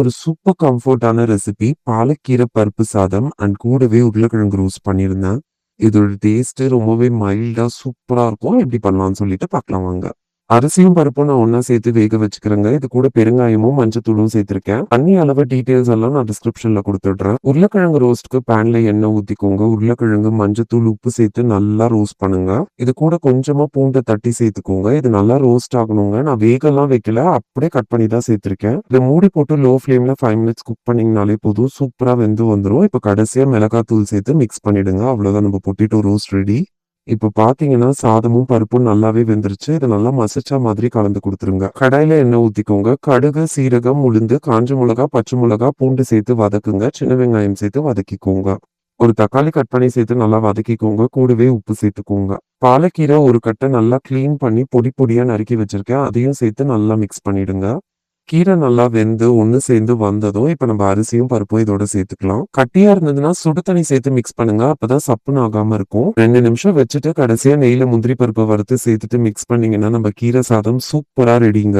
ஒரு super கம்ஃபர்ட்டான recipe பாலக்கீரை பருப்பு சாதம் அண்ட் கூடவே உருளைக்கிழங்கு ரோஸ்ட் பண்ணியிருந்தேன். இதோட டேஸ்ட் ரொம்பவே மைல்டா சூப்பரா இருக்கும். எப்படி பண்ணலாம்னு சொல்லிட்டு பார்க்கலாம் வாங்க. அரிசியும் பருப்பும் நான் ஒண்ணா சேர்த்து வேக வச்சுக்கிறேங்க. இது கூட பெருங்காயமும் மஞ்சத்தூளும் சேர்த்திருக்கேன். தண்ணி அளவு டீடைல்ஸ் எல்லாம் நான் டிஸ்கிரிப்ஷன்ல குடுத்துடுறேன். உருளைக்கிழங்கு ரோஸ்ட்க்கு பேன்ல எண்ணெய் ஊத்திக்கோங்க. உருளைக்கிழங்கு, மஞ்சத்தூள், உப்பு சேர்த்து நல்லா ரோஸ்ட் பண்ணுங்க. இது கூட கொஞ்சமா பூண்டை தட்டி சேர்த்துக்கோங்க. இது நல்லா ரோஸ்ட் ஆகணுங்க. நான் வேகலாம் வைக்கல, அப்படியே கட் பண்ணி தான் சேர்த்திருக்கேன். இதை மூடி போட்டு லோ ஃப்ளேம்ல 5 மினிட்ஸ் குக் பண்ணீங்கனாலே போதும். சூப்பரா வெந்து வந்துரும். இப்ப கடைசியா மிளகாத்தூள் சேர்த்து மிக்ஸ் பண்ணிடுங்க. அவ்வளவுதான், நம்ம பொட்டேட்டோ ரோஸ்ட் ரெடி. இப்ப பாத்தீங்கன்னா சாதமும் பருப்பும் நல்லாவே வெந்துருச்சு. இதை நல்லா மசிச்சா மாதிரி கலந்து கொடுத்துருங்க. கடாயில எண்ணெய் ஊத்திக்கோங்க. கடுகு, சீரகம், உளுந்து, காஞ்ச மிளகா, பச்சை மிளகா, பூண்டு சேர்த்து வதக்குங்க. சின்ன வெங்காயம் சேர்த்து வதக்கிக்கோங்க. ஒரு தக்காளி கட் பண்ணி சேர்த்து நல்லா வதக்கிக்கோங்க. கூடவே உப்பு சேர்த்துக்கோங்க. பாலக்கீரை ஒரு கட்டை நல்லா கிளீன் பண்ணி பொடி பொடியா நறுக்கி வச்சிருக்கேன். அதையும் சேர்த்து நல்லா மிக்ஸ் பண்ணிடுங்க. கீரை நல்லா வெந்து ஒண்ணு சேர்ந்து வந்ததும் இப்ப நம்ம அரிசியும் பருப்பும் இதோட சேர்த்துக்கலாம். கட்டியா இருந்ததுன்னா சுடு தண்ணி சேர்த்து மிக்ஸ் பண்ணுங்க. அப்பதான் சப்புன்னு ஆகாம இருக்கும். 2 நிமிஷம் வச்சுட்டு கடைசியா நெய்ல முந்திரி பருப்பை வறுத்து சேர்த்துட்டு மிக்ஸ் பண்ணீங்கன்னா நம்ம கீரை சாதம் சூப்பரா ரெடிங்க.